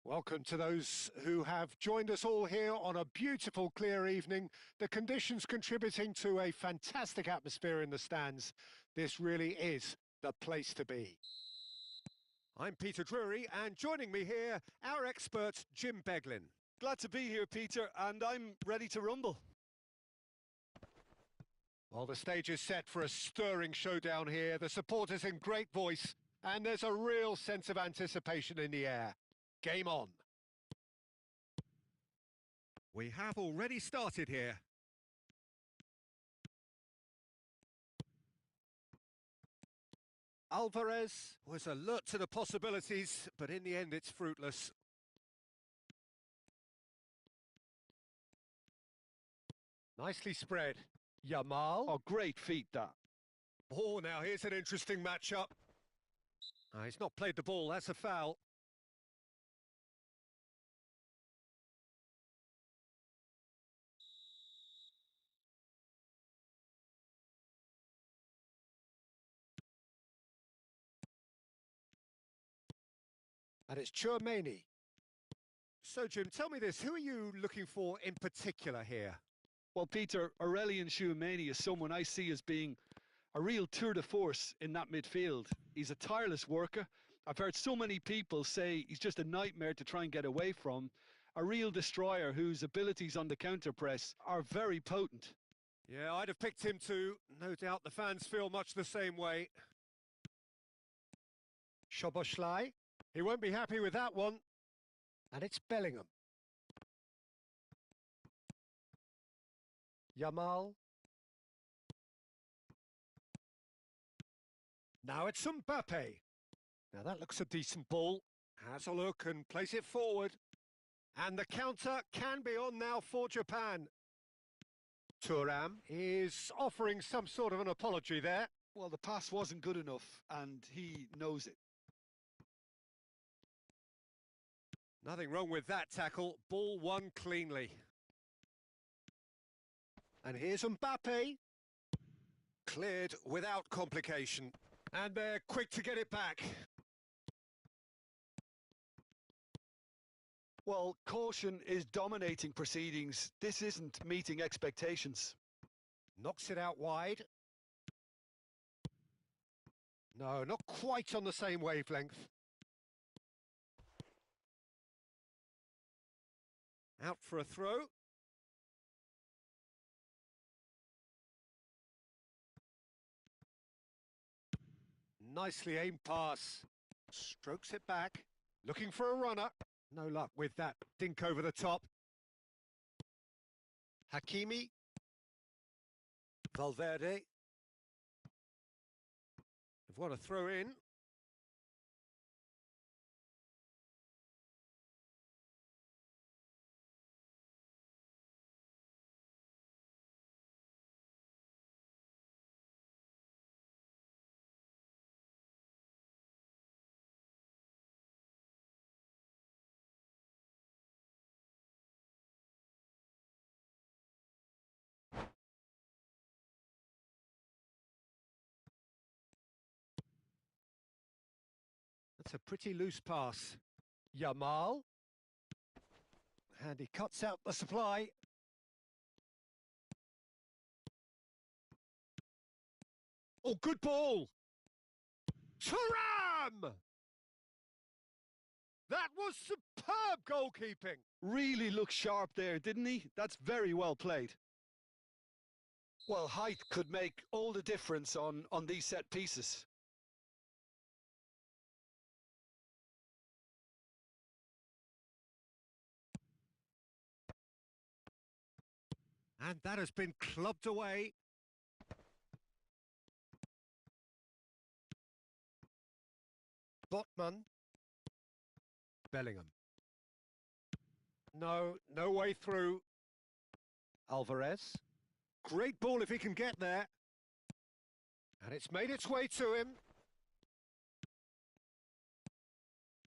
Welcome to those who have joined us all here on a beautiful, clear evening. The conditions contributing to a fantastic atmosphere in the stands. This really is the place to be. I'm Peter Drury, and joining me here, our expert, Jim Beglin. Glad to be here, Peter, and I'm ready to rumble. Well, the stage is set for a stirring showdown here. The supporters in great voice, and there's a real sense of anticipation in the air. Game on. We have already started here. Alvarez was alert to the possibilities, but in the end it's fruitless. Nicely spread. Yamal. Oh, great feat, that. Oh, now here's an interesting matchup. He's not played the ball, that's a foul. And it's Hiucb. So, Jim, tell me this, who are you looking for in particular here? Well, Peter, Aurelian Hiucb is someone I see as being a real tour de force in that midfield. He's a tireless worker. I've heard so many people say he's just a nightmare to try and get away from. A real destroyer whose abilities on the counter-press are very potent. Yeah, I'd have picked him too. No doubt the fans feel much the same way. Szoboszlai. He won't be happy with that one. And it's Bellingham. Yamal. Now it's Mbappe. Now that looks a decent ball. Has a look and place it forward. And the counter can be on now for Japan. Thuram is offering some sort of an apology there. Well, the pass wasn't good enough, and he knows it. Nothing wrong with that tackle. Ball won cleanly. And here's Mbappe. Cleared without complication. And they're quick to get it back. Well, caution is dominating proceedings. This isn't meeting expectations. Knocks it out wide. No, not quite on the same wavelength. Out for a throw. Nicely aimed pass. Strokes it back. Looking for a runner. No luck with that dink over the top. Hakimi. Valverde. They've won a throw in. That's a pretty loose pass. Yamal. And he cuts out the supply. Oh, good ball! Thuram! That was superb goalkeeping. Really looked sharp there, didn't he? That's very well played. Well, height could make all the difference on these set pieces. And that has been clubbed away. Botman. Bellingham. No way through. Alvarez. Great ball if he can get there. And it's made its way to him.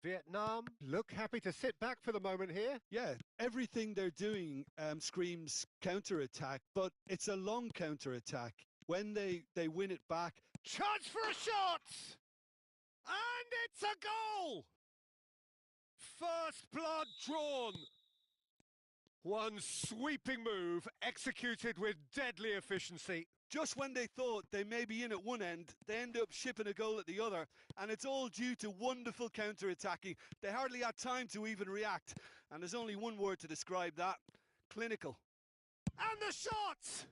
Vietnam look happy to sit back for the moment here. Yeah, everything they're doing screams counter-attack, but it's a long counter-attack. When they win it back... Chance for a shot! And it's a goal! First blood drawn. One sweeping move executed with deadly efficiency. Just when they thought they may be in at one end, they end up shipping a goal at the other, and it's all due to wonderful counter-attacking. They hardly had time to even react, and there's only one word to describe that: clinical. And the shot!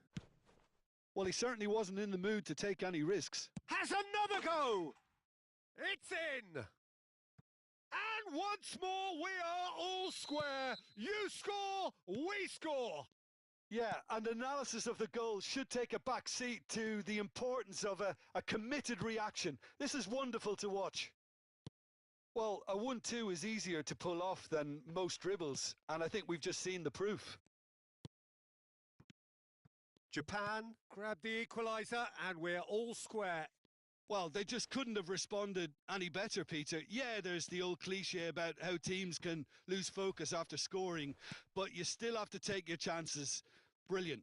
Well, he certainly wasn't in the mood to take any risks. Has another go! It's in! And once more we are all square. You score, we score! Yeah, and analysis of the goal should take a back seat to the importance of a committed reaction. This is wonderful to watch. Well, a 1-2 is easier to pull off than most dribbles, and I think we've just seen the proof. Japan grabbed the equaliser, and we're all square. Well, they just couldn't have responded any better, Peter. Yeah, there's the old cliche about how teams can lose focus after scoring, but you still have to take your chances. Brilliant.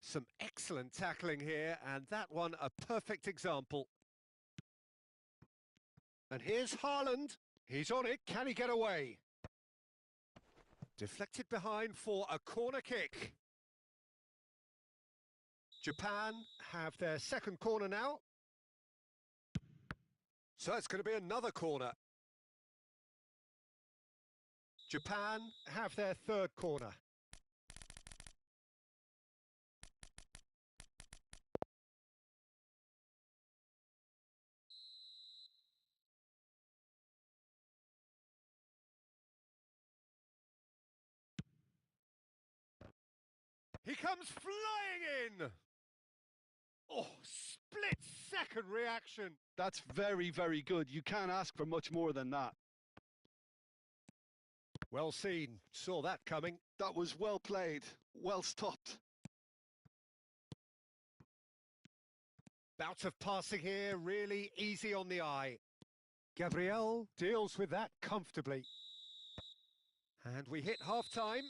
Some excellent tackling here, and that one a perfect example. And here's Haaland. He's on it. Can he get away? Deflected behind for a corner kick. Japan have their second corner now. So it's going to be another corner. Japan have their third corner. He comes flying in! Oh, split-second reaction. That's very, very good. You can't ask for much more than that. Well seen. Saw that coming. That was well played. Well stopped. Bout of passing here, really easy on the eye. Gabriel deals with that comfortably. And we hit half-time.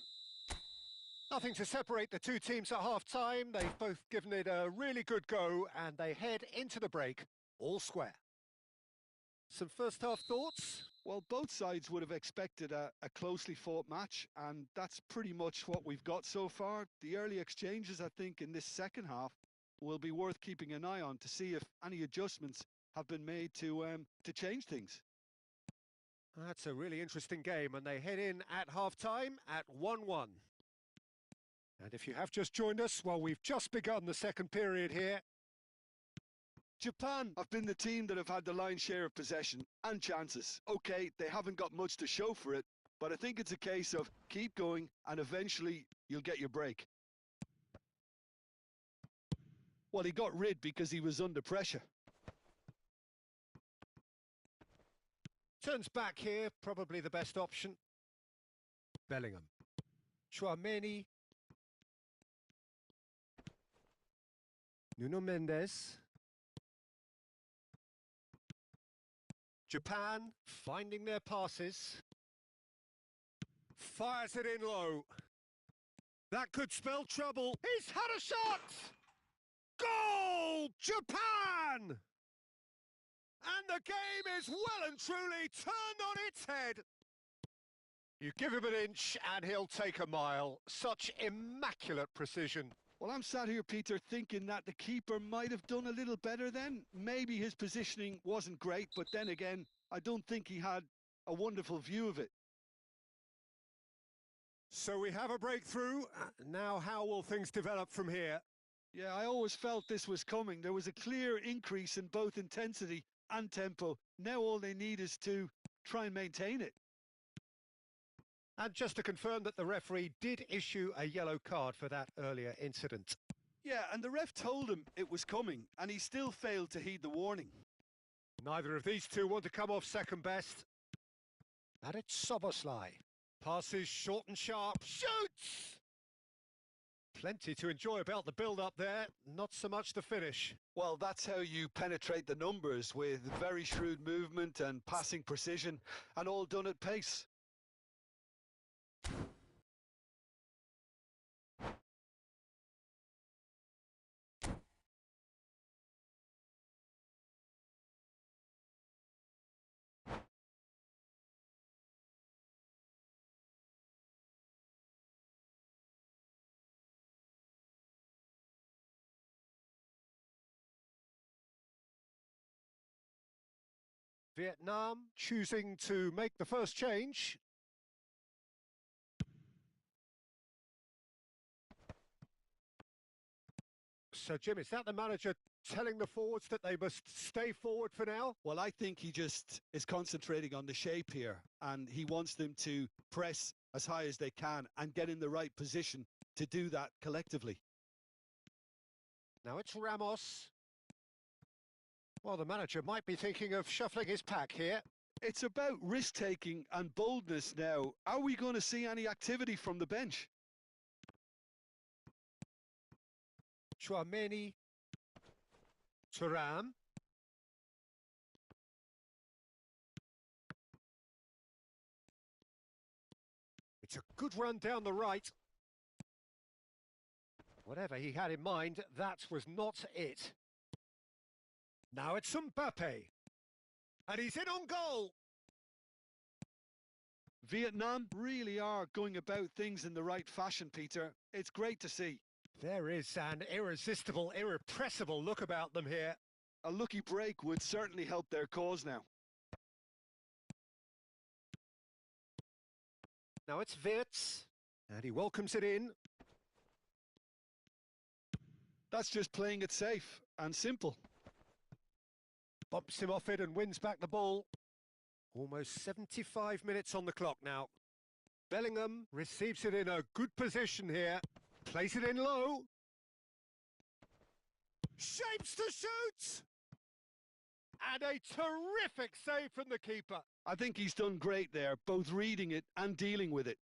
Nothing to separate the two teams at half-time. They've both given it a really good go, and they head into the break all square. Some first-half thoughts? Well, both sides would have expected a closely fought match, and that's pretty much what we've got so far. The early exchanges, I think, in this second half will be worth keeping an eye on to see if any adjustments have been made to change things. That's a really interesting game, and they head in at half-time at 1-1. And if you have just joined us, well, we've just begun the second period here. Japan have been the team that have had the lion's share of possession and chances. Okay, they haven't got much to show for it, but I think it's a case of keep going and eventually you'll get your break. Well, he got rid because he was under pressure. Turns back here, probably the best option. Bellingham. Chouameni. Nuno Mendes. Japan finding their passes. Fires it in low. That could spell trouble. He's had a shot! Goal! Japan! And the game is well and truly turned on its head. You give him an inch and he'll take a mile. Such immaculate precision. Well, I'm sat here, Peter, thinking that the keeper might have done a little better then. Maybe his positioning wasn't great, but then again, I don't think he had a wonderful view of it. So we have a breakthrough. Now how will things develop from here? Yeah, I always felt this was coming. There was a clear increase in both intensity and tempo. Now all they need is to try and maintain it. And just to confirm that the referee did issue a yellow card for that earlier incident. Yeah, and the ref told him it was coming, and he still failed to heed the warning. Neither of these two want to come off second best. And it's Soboslai. Passes short and sharp. Shoots! Plenty to enjoy about the build-up there. Not so much the finish. Well, that's how you penetrate the numbers, with very shrewd movement and passing precision, and all done at pace. Vietnam choosing to make the first change. So, Jim, is that the manager telling the forwards that they must stay forward for now? Well, I think he just is concentrating on the shape here, and he wants them to press as high as they can and get in the right position to do that collectively. Now it's Ramos. Well, the manager might be thinking of shuffling his pack here. It's about risk-taking and boldness now. Are we going to see any activity from the bench? Chouameni. Thuram. It's a good run down the right. Whatever he had in mind, that was not it. Now it's Mbappe. And he's in on goal. Vietnam really are going about things in the right fashion, Peter. It's great to see. There is an irresistible, irrepressible look about them here. A lucky break would certainly help their cause now. Now it's Wirtz, and he welcomes it in. That's just playing it safe and simple. Bumps him off it and wins back the ball. Almost 75 minutes on the clock now. Bellingham receives it in a good position here. Plays it in low. Shapes to shoot! And a terrific save from the keeper. I think he's done great there, both reading it and dealing with it.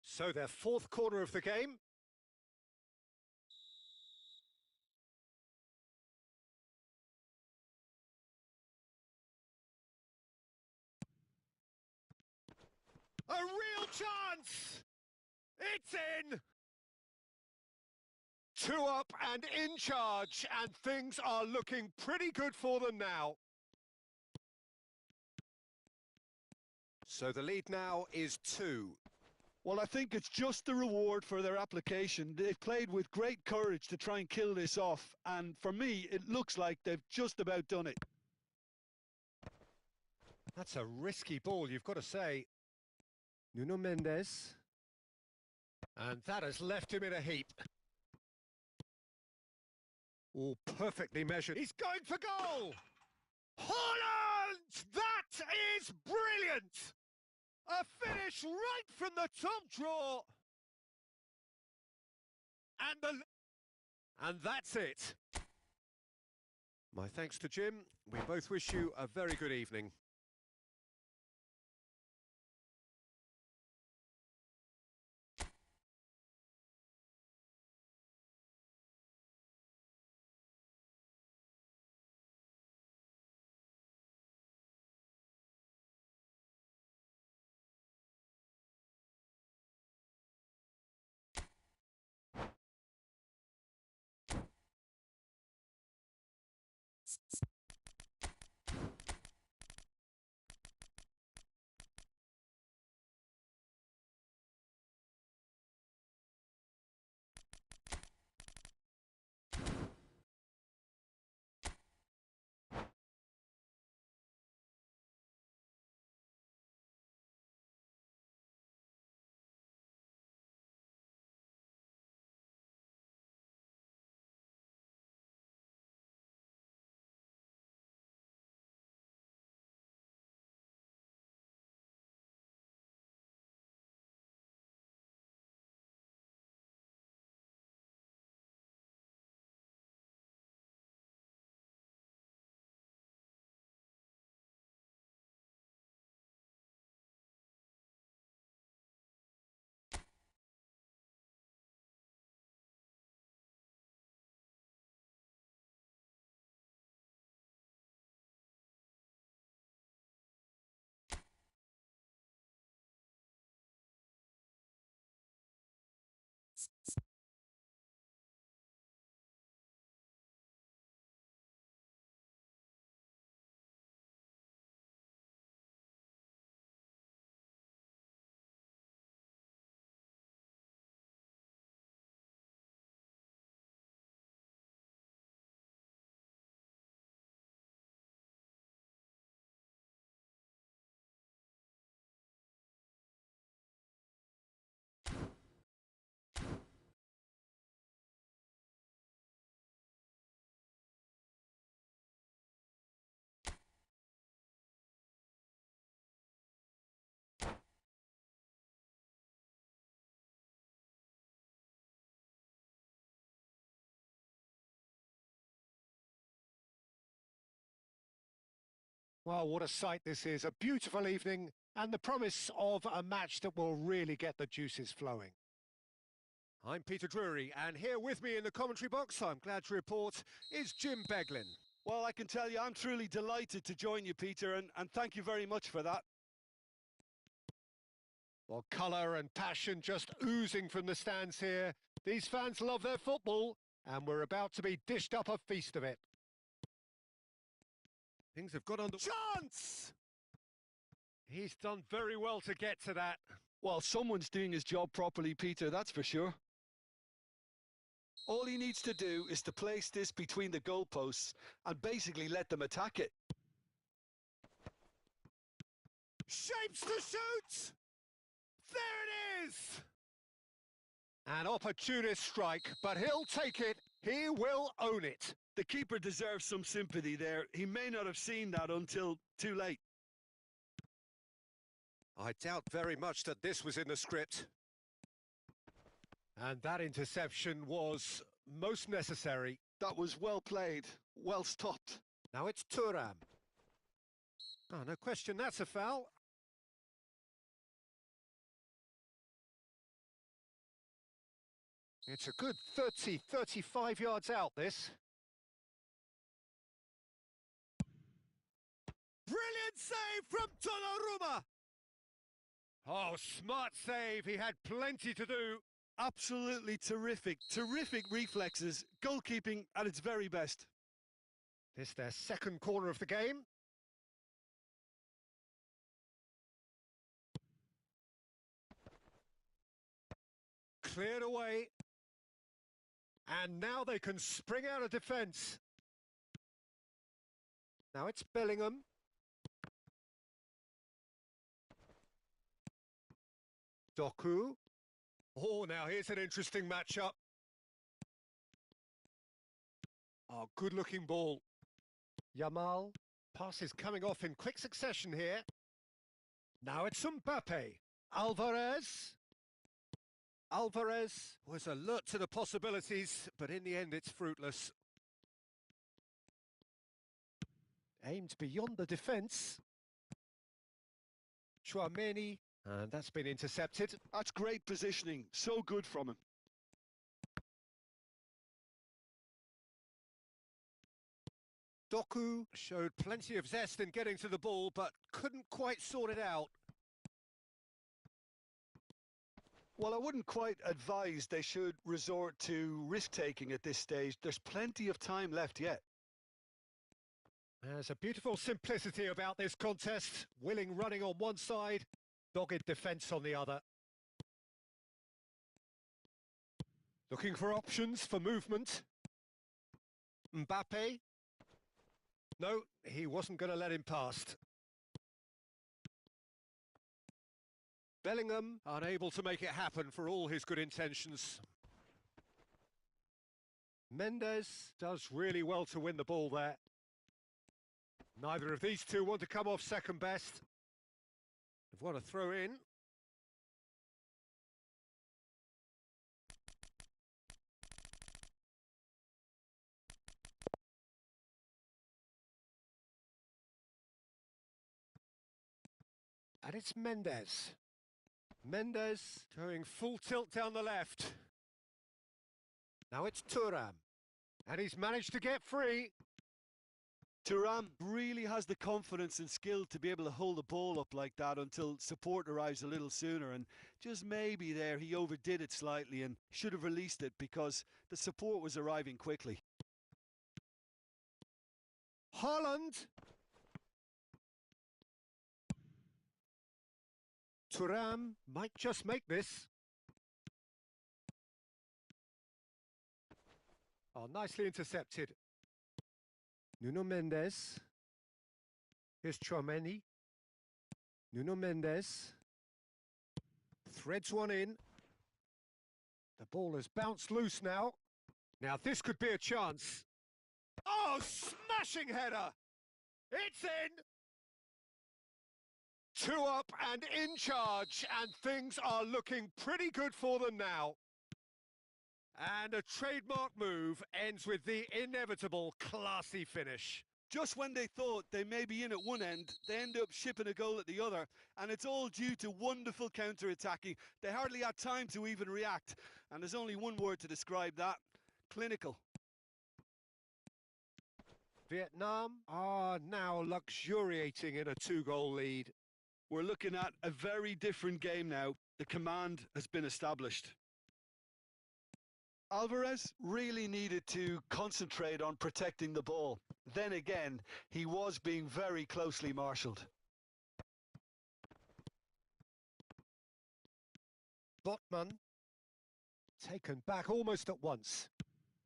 So their fourth corner of the game. A real chance! It's in! 2 up and in charge, and things are looking pretty good for them now. So the lead now is 2. Well, I think it's just the reward for their application. They've played with great courage to try and kill this off, and for me, it looks like they've just about done it. That's a risky ball, you've got to say. Nuno Mendes. And that has left him in a heap. All perfectly measured. He's going for goal! Holland! That is brilliant! A finish right from the top draw. And that's it. My thanks to Jim. We both wish you a very good evening. Well, what a sight this is. A beautiful evening and the promise of a match that will really get the juices flowing. I'm Peter Drury, and here with me in the commentary box, I'm glad to report, is Jim Beglin. Well, I can tell you, I'm truly delighted to join you, Peter, and thank you very much for that. Well, colour and passion just oozing from the stands here. These fans love their football, and we're about to be dished up a feast of it. Things have got on the chance! He's done very well to get to that. Well, someone's doing his job properly, Peter, that's for sure. All he needs to do is to place this between the goalposts and basically let them attack it. Shapes to shoot! There it is! An opportunist strike, but he'll take it. He will own it. The keeper deserves some sympathy there. He may not have seen that until too late. I doubt very much that this was in the script. And that interception was most necessary. That was well played, well stopped. Now it's Thuram. Oh, no question, that's a foul. It's a good 30, 35 yards out, this. Brilliant save from Donnarumma! Oh, smart save. He had plenty to do. Absolutely terrific. Terrific reflexes. Goalkeeping at its very best. This their second corner of the game. Cleared away. And now they can spring out of defence. Now it's Bellingham. Doku. Oh, now here's an interesting matchup. Oh, good-looking ball. Yamal. Pass is coming off in quick succession here. Now it's Mbappe. Alvarez. Alvarez was alert to the possibilities, but in the end it's fruitless. Aimed beyond the defence. Chouameni. And that's been intercepted. That's great positioning. So good from him. Doku showed plenty of zest in getting to the ball, but couldn't quite sort it out. Well, I wouldn't quite advise they should resort to risk-taking at this stage. There's plenty of time left yet. There's a beautiful simplicity about this contest. Willing running on one side, dogged defence on the other. Looking for options for movement. Mbappe. No, he wasn't going to let him past. Bellingham unable to make it happen for all his good intentions. Mendes does really well to win the ball there. Neither of these two want to come off second best. They've got to throw in. And it's Mendes. Mendes going full tilt down the left. Now it's Thuram. And he's managed to get free. Thuram really has the confidence and skill to be able to hold the ball up like that until support arrives a little sooner, and just maybe there he overdid it slightly and should have released it because the support was arriving quickly. Haaland. Thuram might just make this. Oh, nicely intercepted. Nuno Mendes. Here's Tchouaméni. Nuno Mendes. Threads one in. The ball has bounced loose now. Now this could be a chance. Oh, smashing header! It's in! 2 up and in charge, and things are looking pretty good for them now. And a trademark move ends with the inevitable classy finish. Just when they thought they may be in at one end, they end up shipping a goal at the other, and it's all due to wonderful counter-attacking. They hardly had time to even react, and there's only one word to describe that: clinical. Vietnam are now luxuriating in a 2-goal lead. We're looking at a very different game now. The command has been established. Alvarez really needed to concentrate on protecting the ball. Then again, he was being very closely marshalled. Botman, taken back almost at once.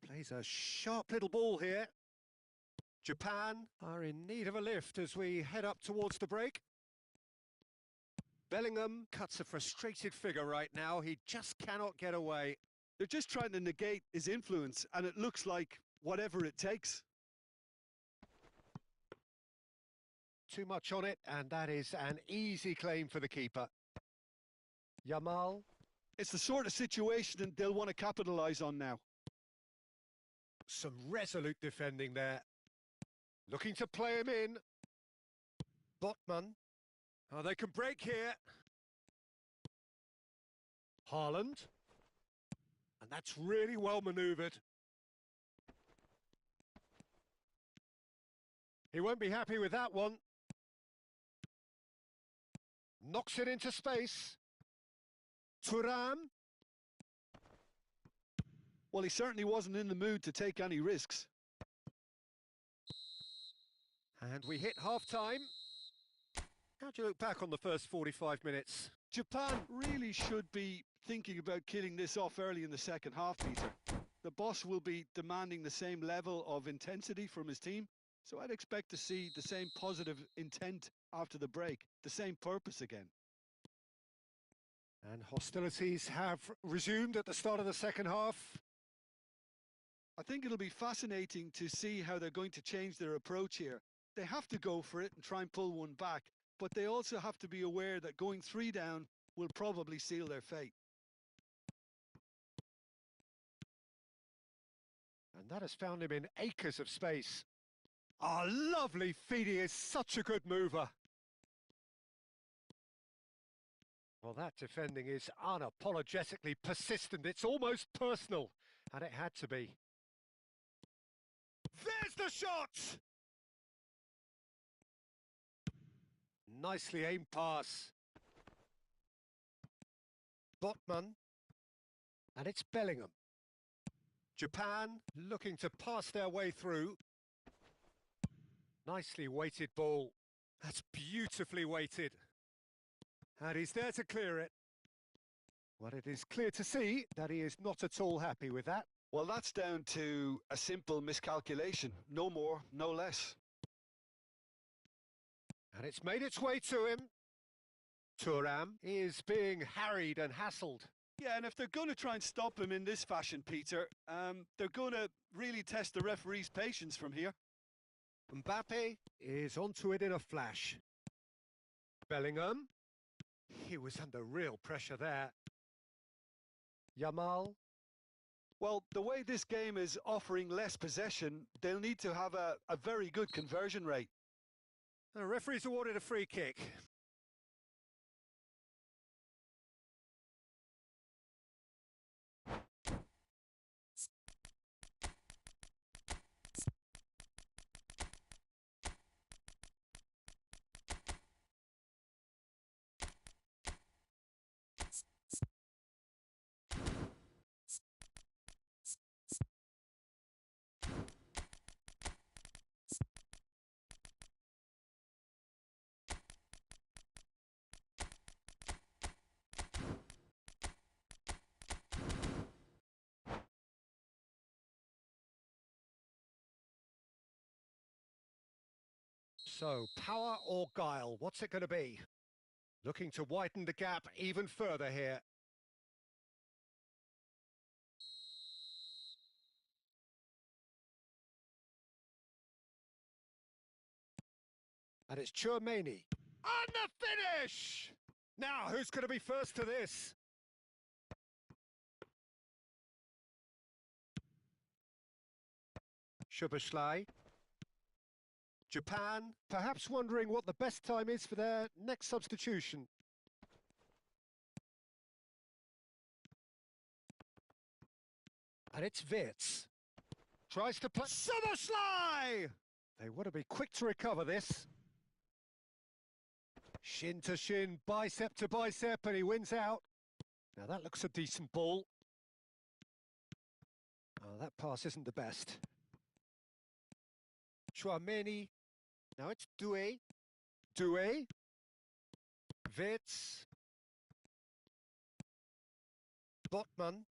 Plays a sharp little ball here. Japan are in need of a lift as we head up towards the break. Bellingham cuts a frustrated figure right now. He just cannot get away. They're just trying to negate his influence, and it looks like whatever it takes. Too much on it, and that is an easy claim for the keeper. Yamal. It's the sort of situation they'll want to capitalise on now. Some resolute defending there. Looking to play him in. Botman. Oh, they can break here. Haaland. And that's really well manoeuvred. He won't be happy with that one. Knocks it into space. Thuram. Well, he certainly wasn't in the mood to take any risks. And we hit half-time. How do you look back on the first 45 minutes? Japan really should be thinking about killing this off early in the second half, Peter. The boss will be demanding the same level of intensity from his team, so I'd expect to see the same positive intent after the break, the same purpose again. And hostilities have resumed at the start of the second half. I think it'll be fascinating to see how they're going to change their approach here. They have to go for it and try and pull one back, but they also have to be aware that going 3 down will probably seal their fate. And that has found him in acres of space. Ah, lovely feed. He is such a good mover. Well, that defending is unapologetically persistent. It's almost personal, and it had to be. There's the shot! Nicely aimed pass. Botman. And it's Bellingham. Japan looking to pass their way through. Nicely weighted ball. That's beautifully weighted. And he's there to clear it. Well, it is clear to see that he is not at all happy with that. Well, that's down to a simple miscalculation. No more, no less. And it's made its way to him. Thuram is being harried and hassled. Yeah, and if they're going to try and stop him in this fashion, Peter, they're going to really test the referee's patience from here. Mbappe is onto it in a flash. Bellingham. He was under real pressure there. Yamal. Well, the way this game is offering less possession, they'll need to have a very good conversion rate. The referee's awarded a free kick. So, power or guile, what's it going to be? Looking to widen the gap even further here. And it's Hiucb. On the finish! Now, who's going to be first to this? Hiucb. Japan, perhaps wondering what the best time is for their next substitution. And it's Wirtz. Tries to play. Hiucb! They want to be quick to recover this. Shin to shin, bicep to bicep, and he wins out. Now that looks a decent ball. Oh, that pass isn't the best. Chouameni. Now it's Doué. Wirtz. Botman.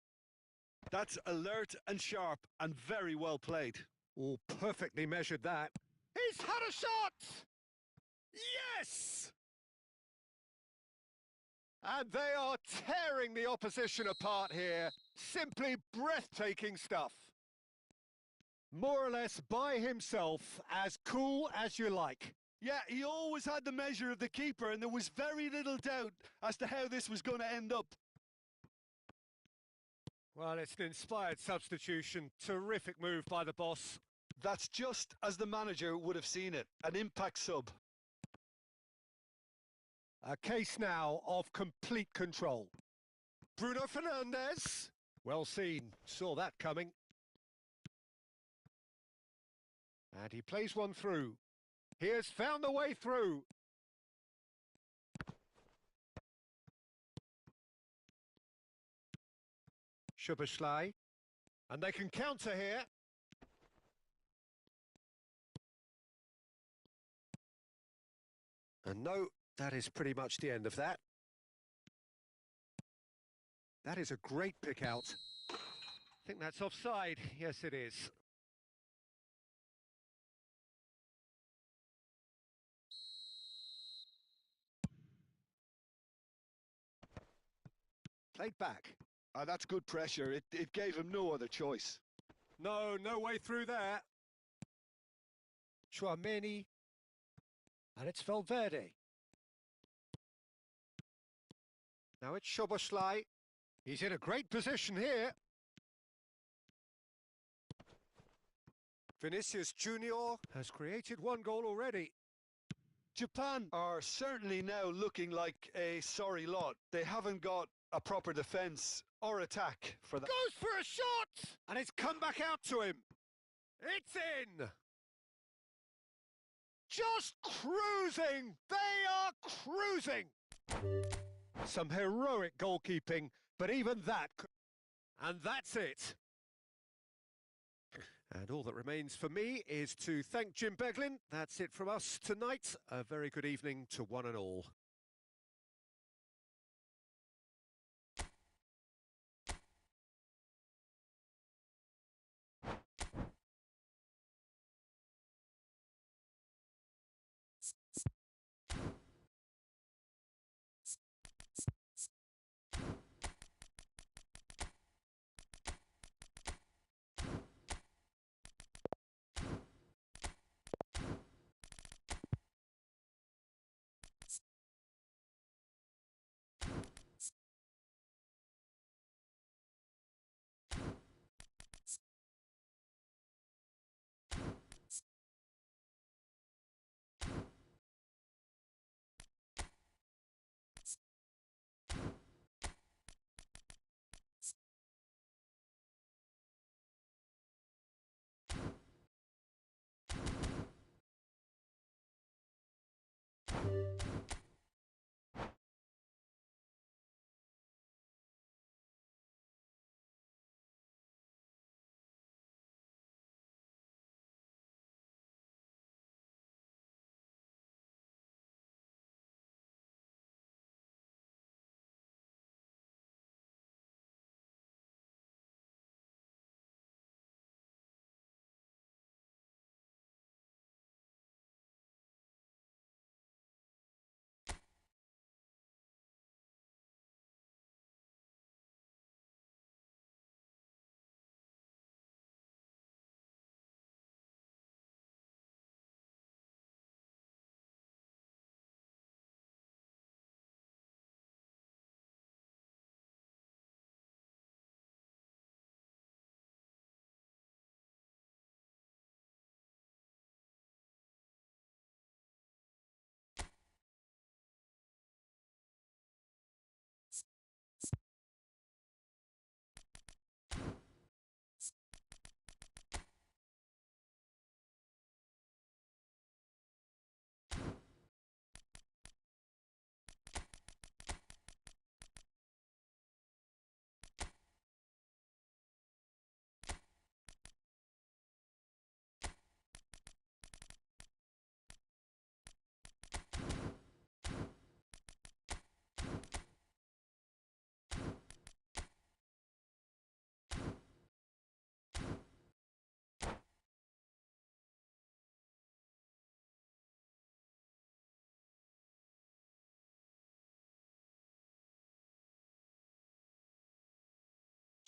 That's alert and sharp and very well played. Oh, perfectly measured that. He's had a shot! Yes! And they are tearing the opposition apart here. Simply breathtaking stuff. More or less by himself, as cool as you like. Yeah, he always had the measure of the keeper, and there was very little doubt as to how this was going to end up. Well, it's an inspired substitution. Terrific move by the boss. That's just as the manager would have seen it, an impact sub. A case now of complete control. Bruno Fernandes. Well seen, saw that coming. And he plays one through. He has found the way through. Hiucb. And they can counter here. And no, that is pretty much the end of that. That is a great pick out. I think that's offside. Yes, it is. Played back. That's good pressure. It gave him no other choice. No way through there. Chouameni. And it's Valverde. Now it's Hiucb. He's in a great position here. Vinicius Junior has created one goal already. Japan are certainly now looking like a sorry lot. They haven't got a proper defence or attack for that. Goes for a shot! And it's come back out to him. It's in! Just cruising! They are cruising! Some heroic goalkeeping, but even that... And that's it. And all that remains for me is to thank Jim Beglin. That's it from us tonight. A very good evening to one and all.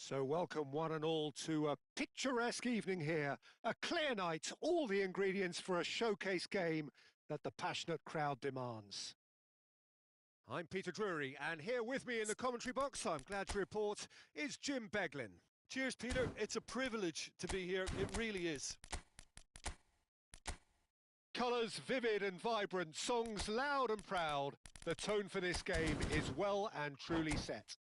So welcome one and all to a picturesque evening here, a clear night, all the ingredients for a showcase game that the passionate crowd demands. I'm Peter Drury, and here with me in the commentary box, I'm glad to report, is Jim Beglin. Cheers, Peter. It's a privilege to be here. It really is. Colours vivid and vibrant, songs loud and proud. The tone for this game is well and truly set.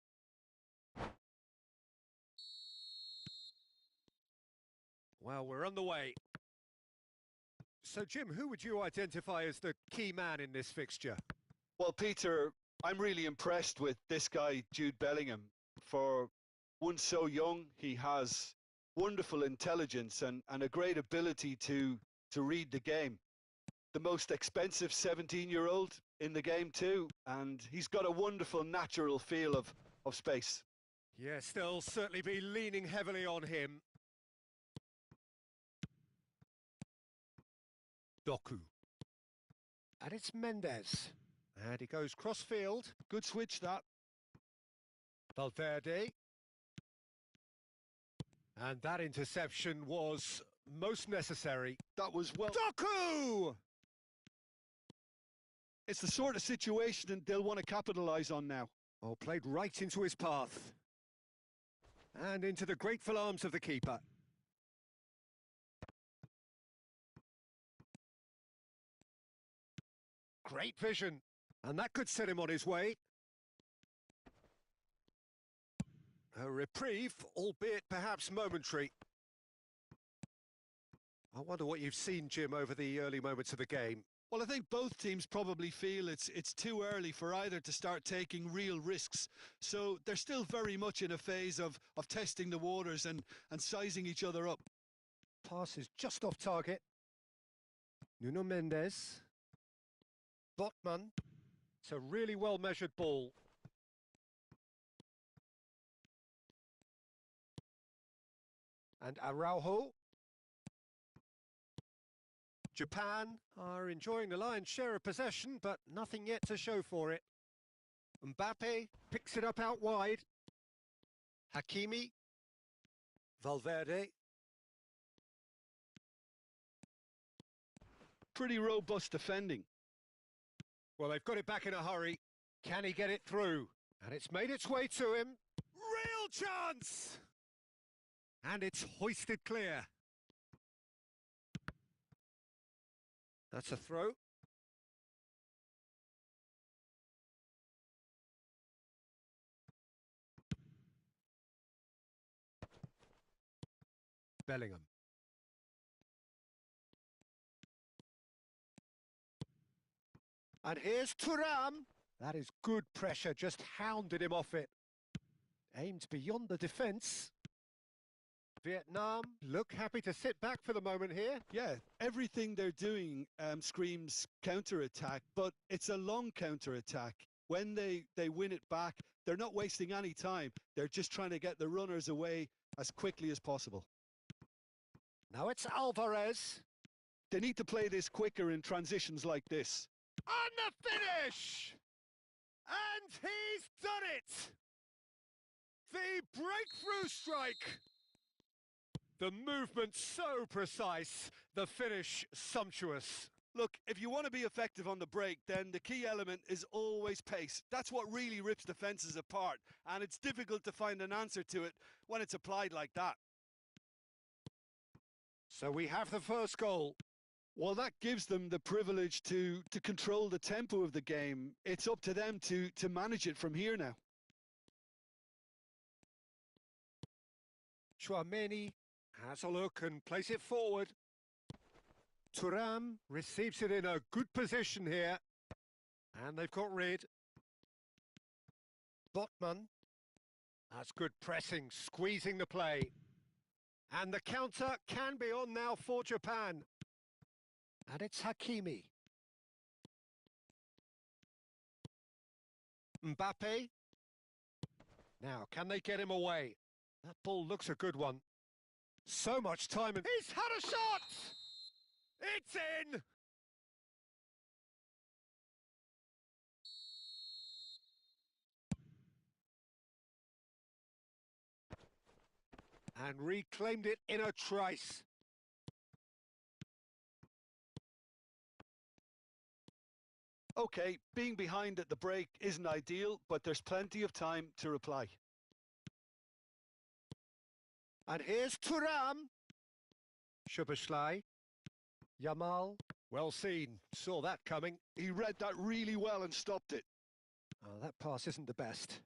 Well, we're on the way. So, Jim, who would you identify as the key man in this fixture? Well, Peter, I'm really impressed with this guy, Jude Bellingham. For one so young, he has wonderful intelligence and a great ability to read the game. The most expensive 17-year-old in the game too, and he's got a wonderful natural feel of space. Yes, they'll certainly be leaning heavily on him. Doku. And it's Mendes. And he goes cross-field. Good switch, that. Valverde. And that interception was most necessary. That was well... Doku! It's the sort of situation they'll want to capitalise on now. Oh, played right into his path. And into the grateful arms of the keeper. Great vision. And that could set him on his way. A reprieve, albeit perhaps momentary. I wonder what you've seen, Jim, over the early moments of the game. Well, I think both teams probably feel it's too early for either to start taking real risks. So they're still very much in a phase of testing the waters and sizing each other up. pass is just off target. Nuno Mendes. Botman. It's a really well-measured ball. And Araujo. Japan are enjoying the lion's share of possession, but nothing yet to show for it. Mbappe picks it up out wide. Hakimi. Valverde. Pretty robust defending. Well, they've got it back in a hurry. Can he get it through? And it's made its way to him. Real chance! And it's hoisted clear. That's a throw. Bellingham. And here's Thuram. That is good pressure, just hounded him off it. Aimed beyond the defence. Vietnam look happy to sit back for the moment here. Yeah, everything they're doing screams counter-attack, but it's a long counter-attack. When they win it back, they're not wasting any time. They're just trying to get the runners away as quickly as possible. Now it's Alvarez. They need to play this quicker in transitions like this. On the finish! And he's done it! The breakthrough strike! The movement so precise, the finish sumptuous. Look, if you want to be effective on the break, then the key element is always pace. That's what really rips defences apart, and it's difficult to find an answer to it when it's applied like that. So we have the first goal. Well, that gives them the privilege to control the tempo of the game. It's up to them to manage it from here now. Tchouaméni has a look and plays it forward. Thuram receives it in a good position here. And they've got rid. Botman. That's good pressing, squeezing the play. And the counter can be on now for Japan. And it's Hakimi. Mbappe. Now, can they get him away? That ball looks a good one. So much time and he's had a shot! It's in! And reclaimed it in a trice. Okay, being behind at the break isn't ideal, but there's plenty of time to reply. And here's Thuram. Szoboszlai. Yamal. Well seen. Saw that coming. He read that really well and stopped it. Oh, that pass isn't the best.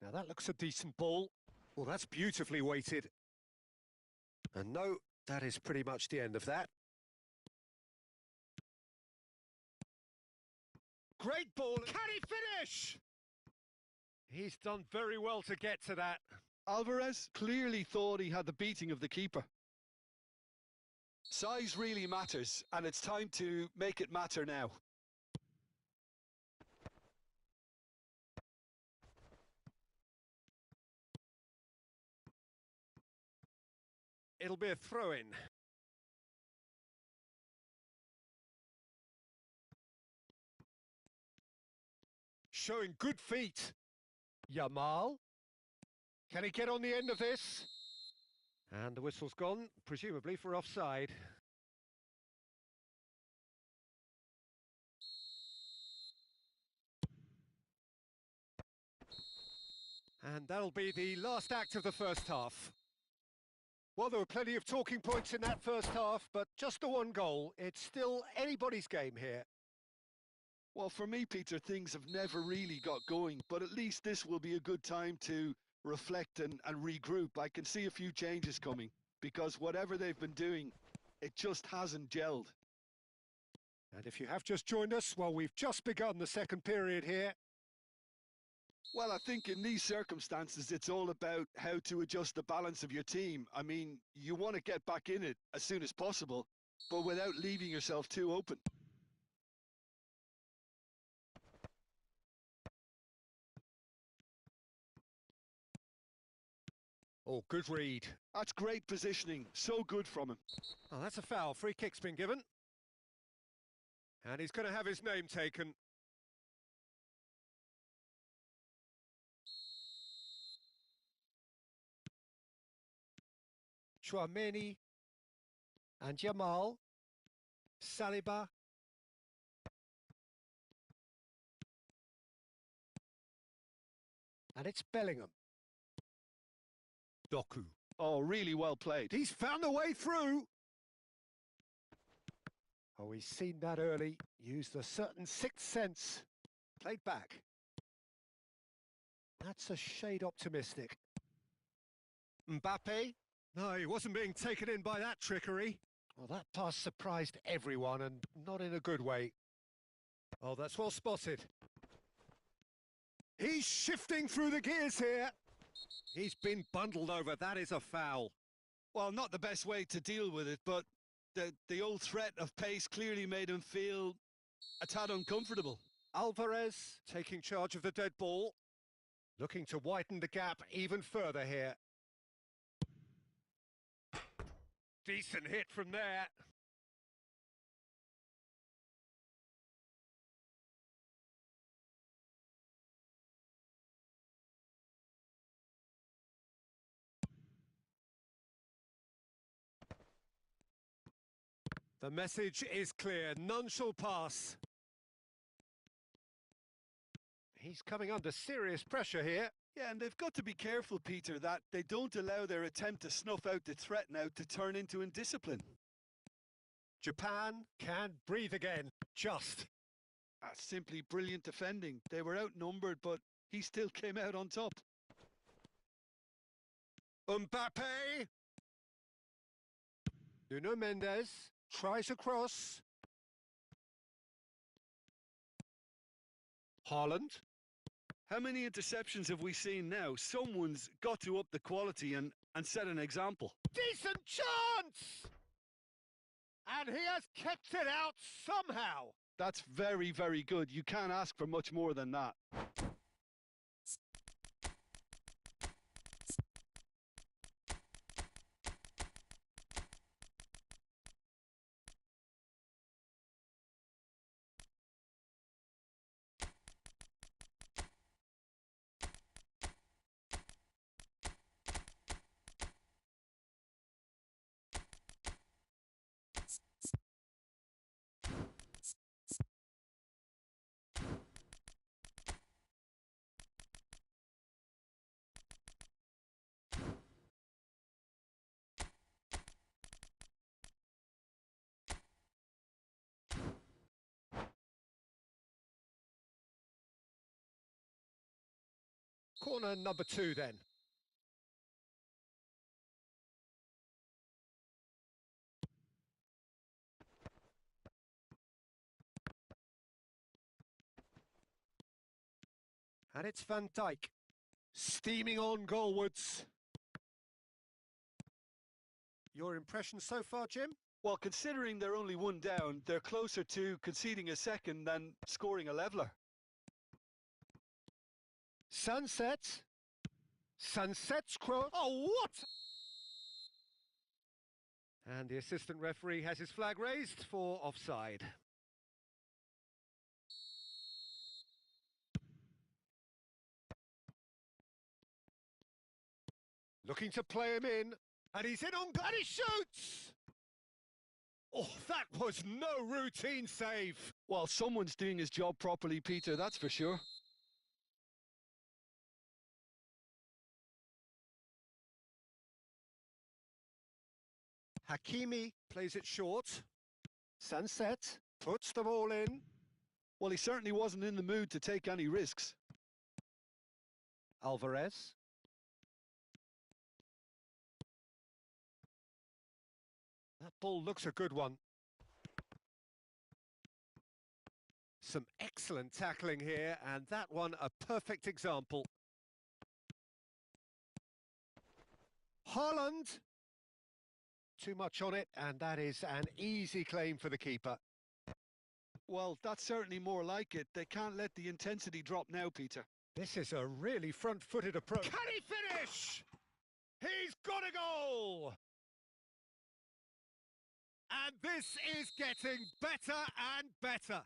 Now that looks a decent ball. Well, that's beautifully weighted. And no, that is pretty much the end of that. Great ball. Can he finish? He's done very well to get to that. Alvarez clearly thought he had the beating of the keeper. Size really matters, and it's time to make it matter now. It'll be a throw-in. Showing good feet. Yamal. Can he get on the end of this? And the whistle's gone, presumably for offside. And that'll be the last act of the first half. Well, there were plenty of talking points in that first half, but just the one goal. It's still anybody's game here. Well, for me, Peter, things have never really got going, but at least this will be a good time to reflect and regroup. I can see a few changes coming, because whatever they've been doing, it just hasn't gelled. And if you have just joined us, well, we've just begun the second period here. Well, I think in these circumstances, it's all about how to adjust the balance of your team. I mean, you want to get back in it as soon as possible, but without leaving yourself too open. Oh, good read. That's great positioning. So good from him. Oh, that's a foul. Free kick's been given. And he's going to have his name taken. Chouameni and Jamal. Saliba. And it's Bellingham. Doku. Oh, really well played. He's found a way through. Oh, he's seen that early. Used a certain sixth sense. Played back. That's a shade optimistic. Mbappe? No, he wasn't being taken in by that trickery. Well, that pass surprised everyone, and not in a good way. Oh, that's well spotted. He's shifting through the gears here. He's been bundled over. That is a foul. Well, not the best way to deal with it, but the old threat of pace clearly made him feel a tad uncomfortable. Alvarez taking charge of the dead ball. Looking to widen the gap even further here. Decent hit from there. The message is clear. None shall pass. He's coming under serious pressure here. Yeah, and they've got to be careful, Peter, that they don't allow their attempt to snuff out the threat now to turn into indiscipline. Japan can breathe again. Just. That's simply brilliant defending. They were outnumbered, but he still came out on top. Mbappe. Nuno Mendes tries a cross. Haaland. How many interceptions have we seen now? Someone's got to up the quality and set an example. Decent chance! And he has kept it out somehow. That's very, very good. You can't ask for much more than that. Corner number 2 then. And it's Van Dijk, steaming on goalwards. Your impression so far, Jim? Well, considering they're only one down, they're closer to conceding a second than scoring a leveller. Sunset. Sunset's cross. Oh, what? And the assistant referee has his flag raised for offside. Looking to play him in, and he's in on, and he shoots! Oh, that was no routine save. Well, someone's doing his job properly, Peter, that's for sure. Hakimi plays it short. Sunset puts the ball in. Well, he certainly wasn't in the mood to take any risks. Alvarez. That ball looks a good one. Some excellent tackling here, and that one a perfect example. Haaland. Too much on it, and that is an easy claim for the keeper. Well, that's certainly more like it. They can't let the intensity drop now, Peter. This is a really front-footed approach. Can he finish? He's got a goal! And this is getting better and better.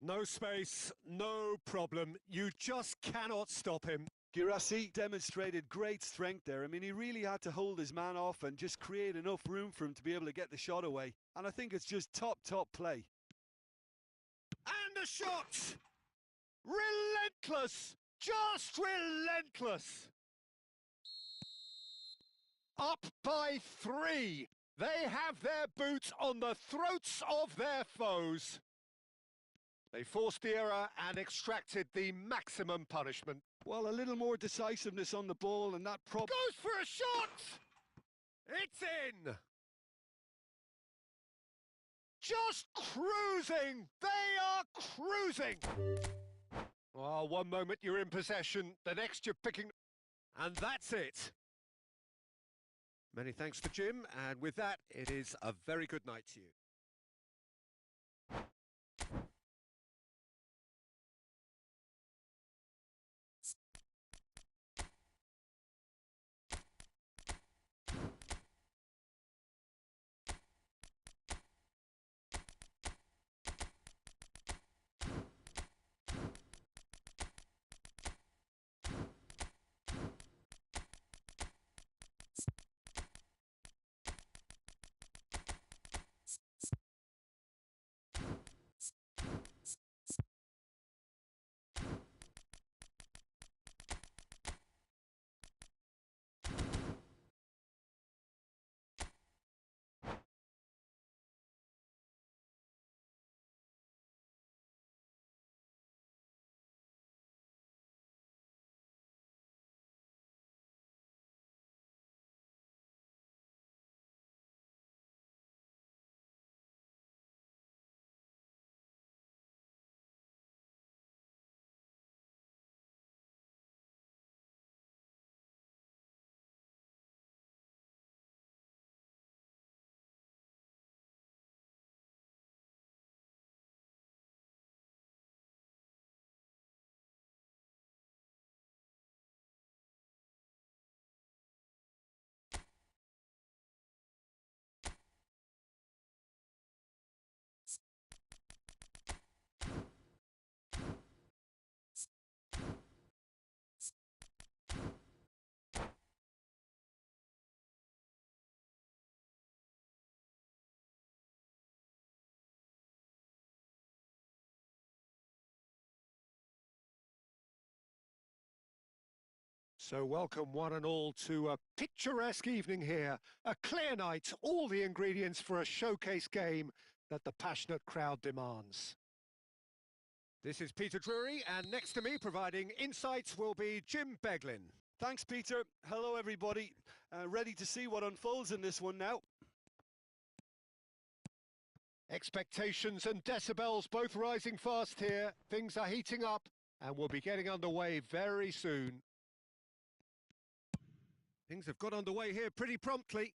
No space, no problem. You just cannot stop him. Girassi demonstrated great strength there. I mean, he really had to hold his man off and just create enough room for him to be able to get the shot away. And I think it's just top play. And a shot! Relentless! Just relentless! Up by 3. They have their boots on the throats of their foes. They forced the error and extracted the maximum punishment. Well, a little more decisiveness on the ball and that goes for a shot! It's in! Just cruising! They are cruising! Oh, one moment you're in possession, the next you're picking... And that's it. Many thanks to Jim, and with that, it is a very good night to you. So welcome one and all to a picturesque evening here, a clear night, all the ingredients for a showcase game that the passionate crowd demands. This is Peter Drury, and next to me providing insights will be Jim Beglin. Thanks, Peter. Hello, everybody. Ready to see what unfolds in this one now. Expectations and decibels both rising fast here. Things are heating up and we'll be getting underway very soon. Things have got underway here pretty promptly.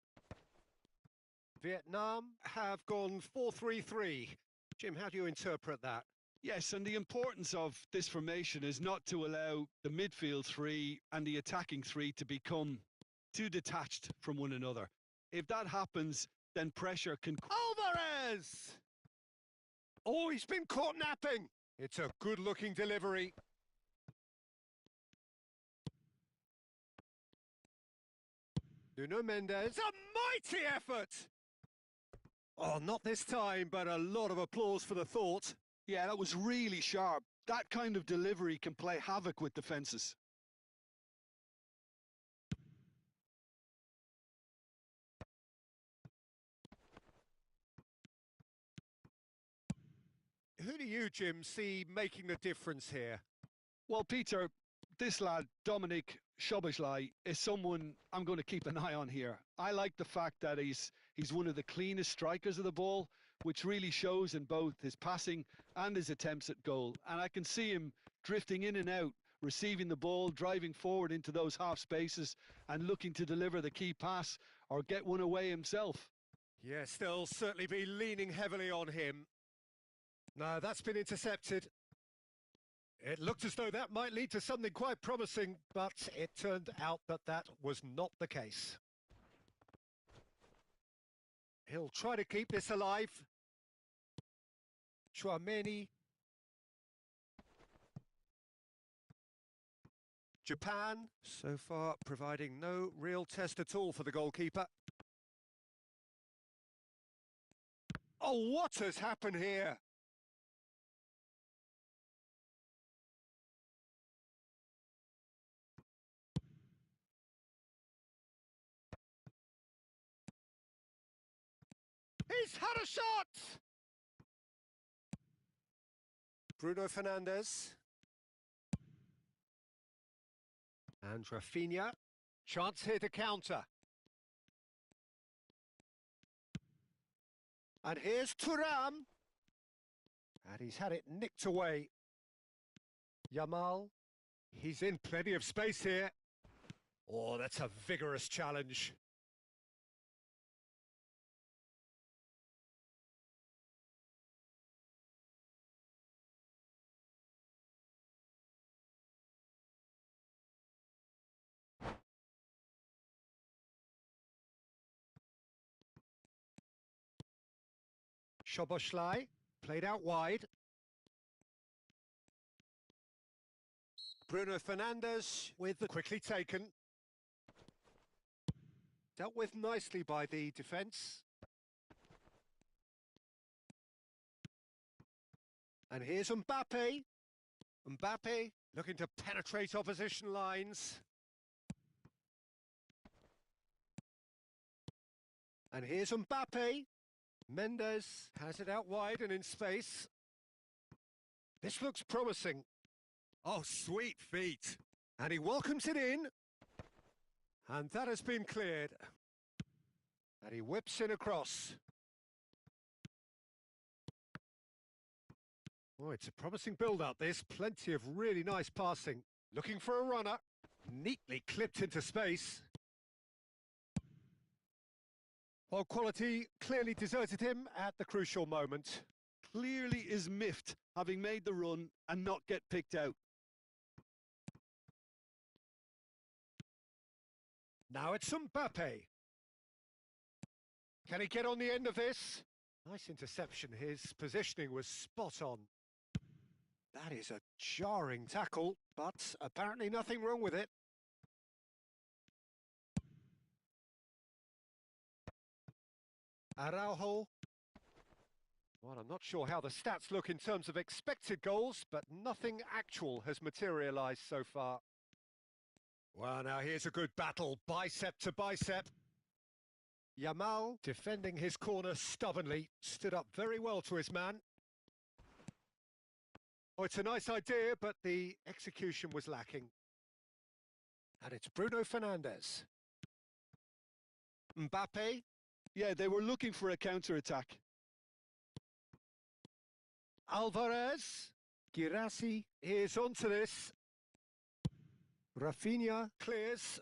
Vietnam have gone 4-3-3. Jim, how do you interpret that? Yes, and the importance of this formation is not to allow the midfield three and the attacking three to become too detached from one another. If that happens, then pressure can... Alvarez! Oh, he's been caught napping. It's a good-looking delivery. Nuno Mendes, a mighty effort! Oh, not this time, but a lot of applause for the thought. Yeah, that was really sharp. That kind of delivery can play havoc with defences. Who do you, Jim, see making the difference here? Well, Peter, this lad, Dominic Szoboszlai, is someone I'm going to keep an eye on here. I like the fact that he's one of the cleanest strikers of the ball, which really shows in both his passing and his attempts at goal. And I can see him drifting in and out, receiving the ball, driving forward into those half spaces and looking to deliver the key pass or get one away himself. Yes, they'll certainly be leaning heavily on him. No, that's been intercepted. It looked as though that might lead to something quite promising, but it turned out that that was not the case. He'll try to keep this alive. Chouameni. Japan, so far providing no real test at all for the goalkeeper. Oh, what has happened here? He's had a shot! Bruno Fernandes. And Rafinha. Chance here to counter. And here's Thuram. And he's had it nicked away. Yamal. He's in plenty of space here. Oh, that's a vigorous challenge. Szoboszlai, played out wide. Bruno Fernandes with the quickly taken. Dealt with nicely by the defence. And here's Mbappe. Mbappe looking to penetrate opposition lines. And here's Mbappe. Mendes has it out wide and in space. This looks promising. Oh, sweet feet. And he welcomes it in. And that has been cleared. And he whips in across. Oh, it's a promising build-up, this. Plenty of really nice passing. Looking for a runner. Neatly clipped into space. Well, quality clearly deserted him at the crucial moment. Clearly is miffed, having made the run and not get picked out. Now it's Mbappe. Can he get on the end of this? Nice interception. His positioning was spot on. That is a jarring tackle, but apparently nothing wrong with it. Araujo. Well, I'm not sure how the stats look in terms of expected goals, but nothing actual has materialised so far. Well, now here's a good battle, bicep to bicep. Yamal, defending his corner stubbornly, stood up very well to his man. Oh, it's a nice idea, but the execution was lacking. And it's Bruno Fernandes. Mbappe. Yeah, they were looking for a counter-attack. Alvarez. Girassi is onto this. Rafinha clears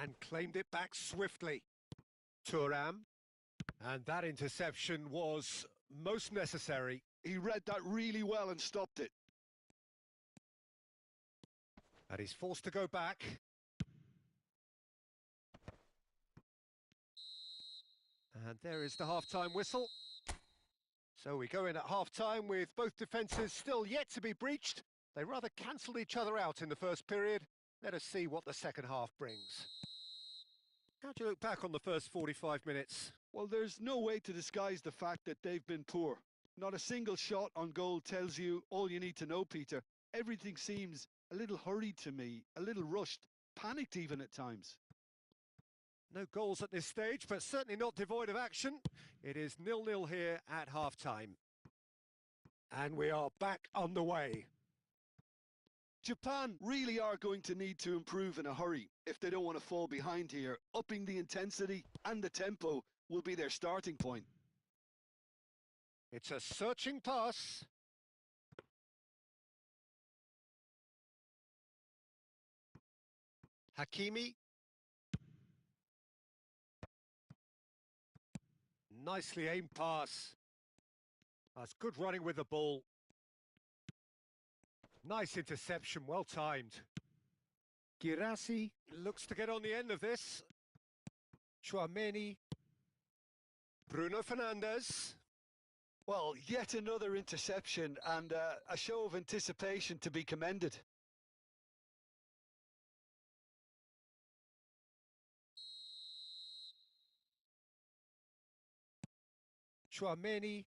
and claimed it back swiftly. Thuram. And that interception was most necessary. He read that really well and stopped it. And he's forced to go back. And there is the half-time whistle. So we go in at half-time with both defences still yet to be breached. They rather cancelled each other out in the first period. Let us see what the second half brings. How do you look back on the first 45 minutes? Well, there's no way to disguise the fact that they've been poor. Not a single shot on goal tells you all you need to know, Peter. Everything seems a little hurried to me, a little rushed, panicked even at times. No goals at this stage, but certainly not devoid of action. It is 0-0 here at half-time. And we are back on the way. Japan really are going to need to improve in a hurry if they don't want to fall behind here. Upping the intensity and the tempo will be their starting point. It's a searching pass. Hakimi. Nicely aimed pass. That's good running with the ball. Nice interception, well timed. Girassi looks to get on the end of this. Chouameni. Bruno Fernandes. Well, yet another interception and a show of anticipation to be commended. Chouameni.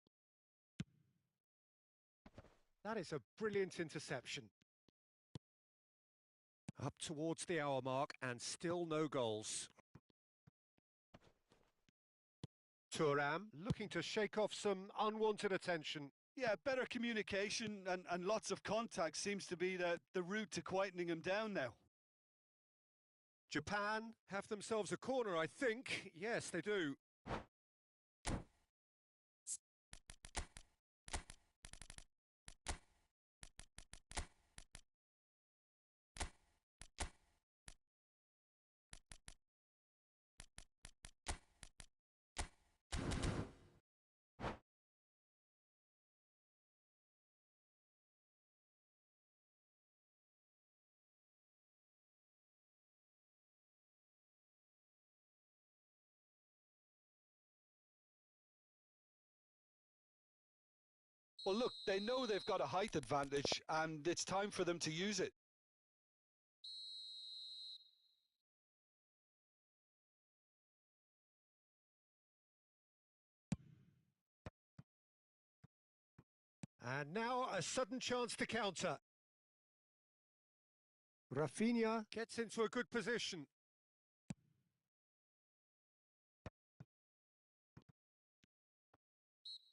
That is a brilliant interception. Up towards the hour mark and still no goals. Thuram looking to shake off some unwanted attention. Yeah, better communication and lots of contact seems to be the route to quietening him down now. Japan have themselves a corner, I think. Yes, they do. Well, look, they know they've got a height advantage and it's time for them to use it. And now a sudden chance to counter. Rafinha gets into a good position.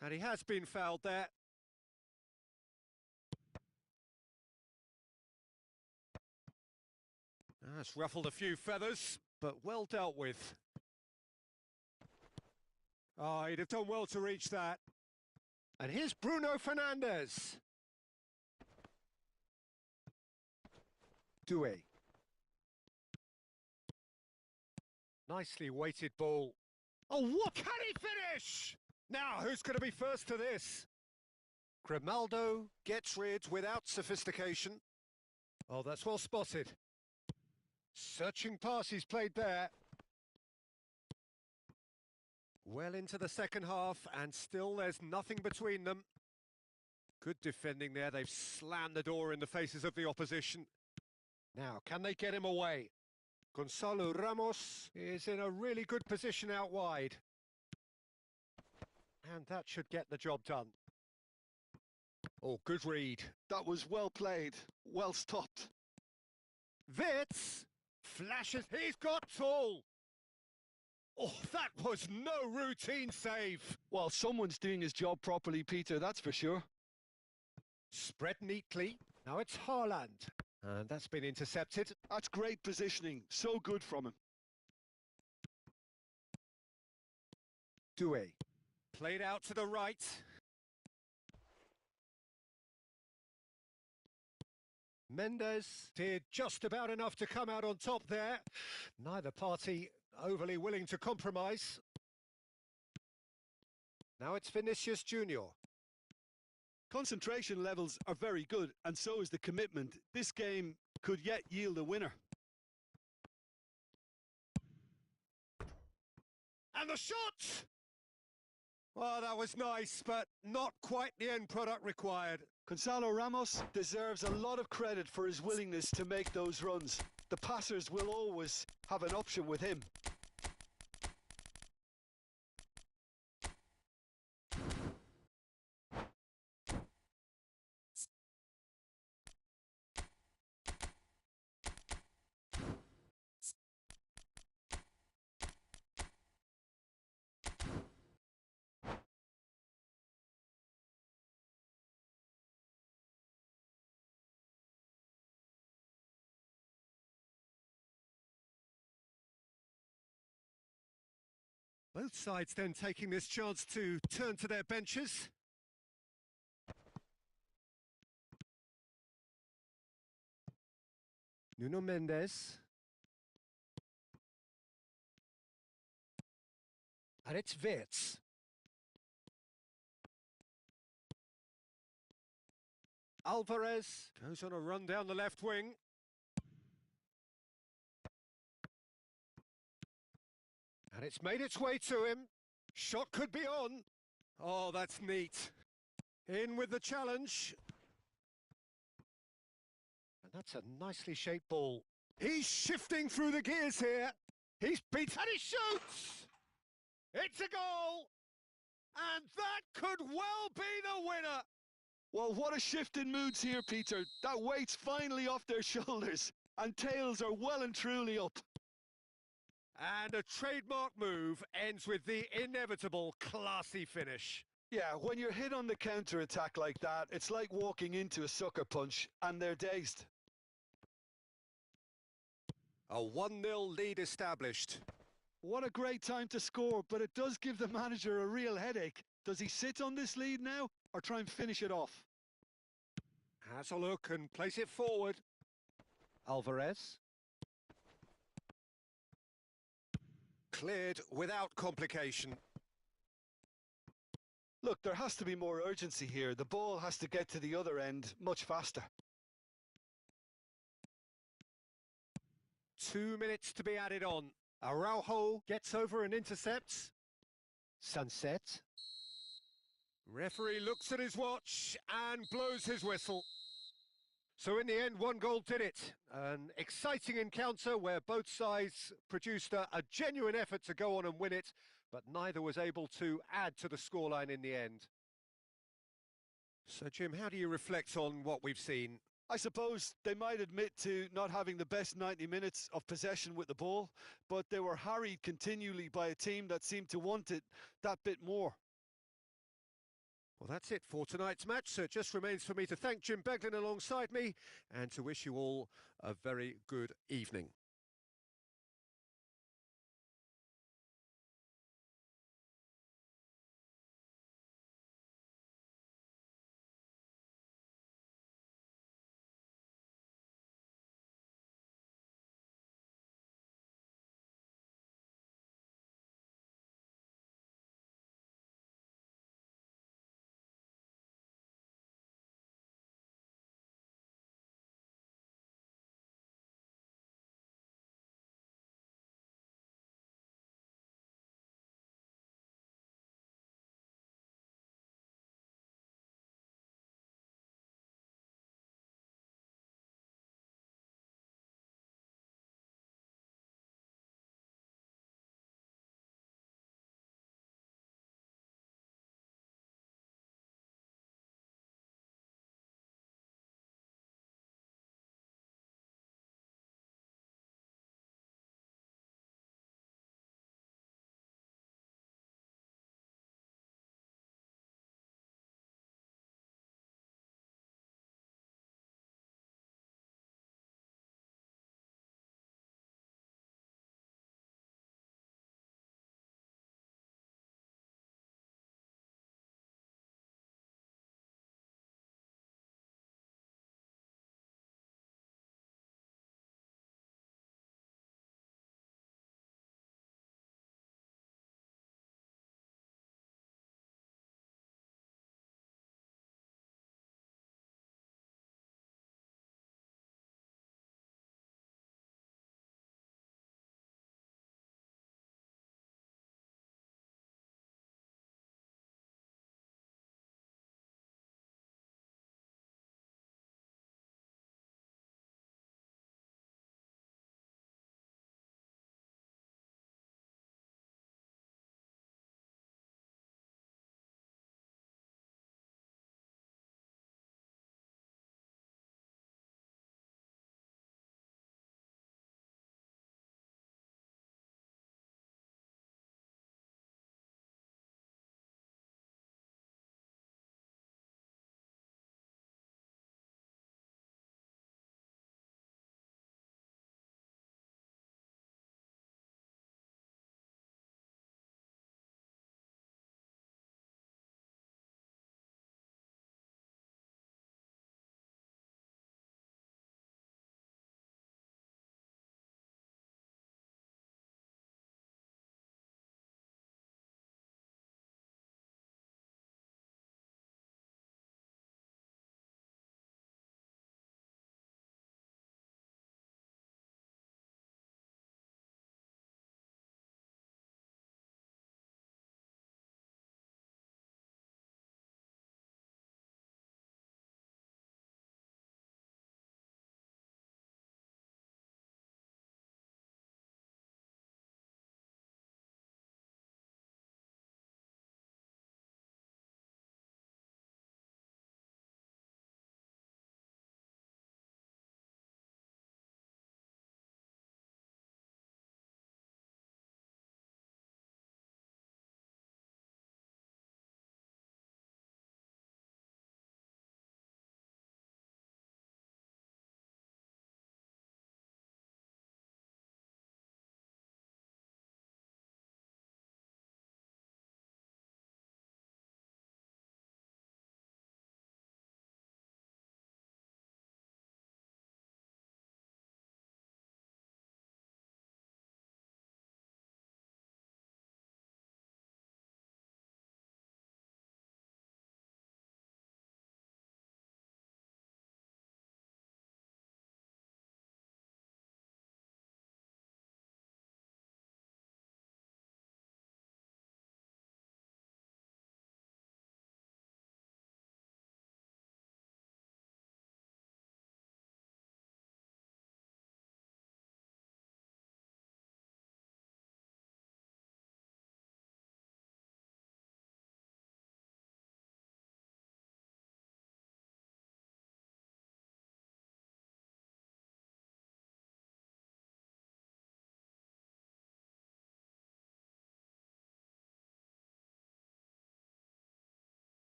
And he has been fouled there. That's ruffled a few feathers, but well dealt with. Oh, he'd have done well to reach that. And here's Bruno Fernandes. Doué. Nicely weighted ball. Oh, what can he finish? Now, who's going to be first to this? Grimaldo gets rid without sophistication. Oh, that's well spotted. Searching pass he's played there. Well into the second half, and still there's nothing between them. Good defending there. They've slammed the door in the faces of the opposition. Now, can they get him away? Gonzalo Ramos is in a really good position out wide. And that should get the job done. Oh, good read. That was well played, well stopped. Wits flashes, he's got tall. Oh, that was no routine save. Well, someone's doing his job properly, Peter, that's for sure. Spread neatly. Now it's Haaland. And that's been intercepted. That's great positioning, so good from him. Doué. Played out to the right. Mendes did just about enough to come out on top there. Neither party overly willing to compromise. Now it's Vinicius Junior. Concentration levels are very good, and so is the commitment. This game could yet yield a winner. And the shot! Well, that was nice, but not quite the end product required. Gonzalo Ramos deserves a lot of credit for his willingness to make those runs. The passers will always have an option with him. Both sides then taking this chance to turn to their benches. Nuno Mendes. And it's Wirtz. Alvarez goes on a run down the left wing. And it's made its way to him. Shot could be on. Oh, that's neat. In with the challenge. And that's a nicely shaped ball. He's shifting through the gears here. He's beat and he shoots! It's a goal! And that could well be the winner! Well, what a shift in moods here, Peter. That weight's finally off their shoulders, and tails are well and truly up. And a trademark move ends with the inevitable classy finish. Yeah, when you're hit on the counter-attack like that, it's like walking into a sucker punch, and they're dazed. A 1-0 lead established. What a great time to score, but it does give the manager a real headache. Does he sit on this lead now, or try and finish it off? Has a look and place it forward. Alvarez. Cleared without complication. Look, there has to be more urgency here. The ball has to get to the other end much faster. 2 minutes to be added on. Araujo gets over and intercepts. Sunset. Referee looks at his watch and blows his whistle. So in the end, 1 goal did it. An exciting encounter where both sides produced a genuine effort to go on and win it, but neither was able to add to the scoreline in the end. So Jim, how do you reflect on what we've seen? I suppose they might admit to not having the best 90 minutes of possession with the ball, but they were harried continually by a team that seemed to want it that bit more. Well, that's it for tonight's match, so it just remains for me to thank Jim Beglin alongside me and to wish you all a very good evening.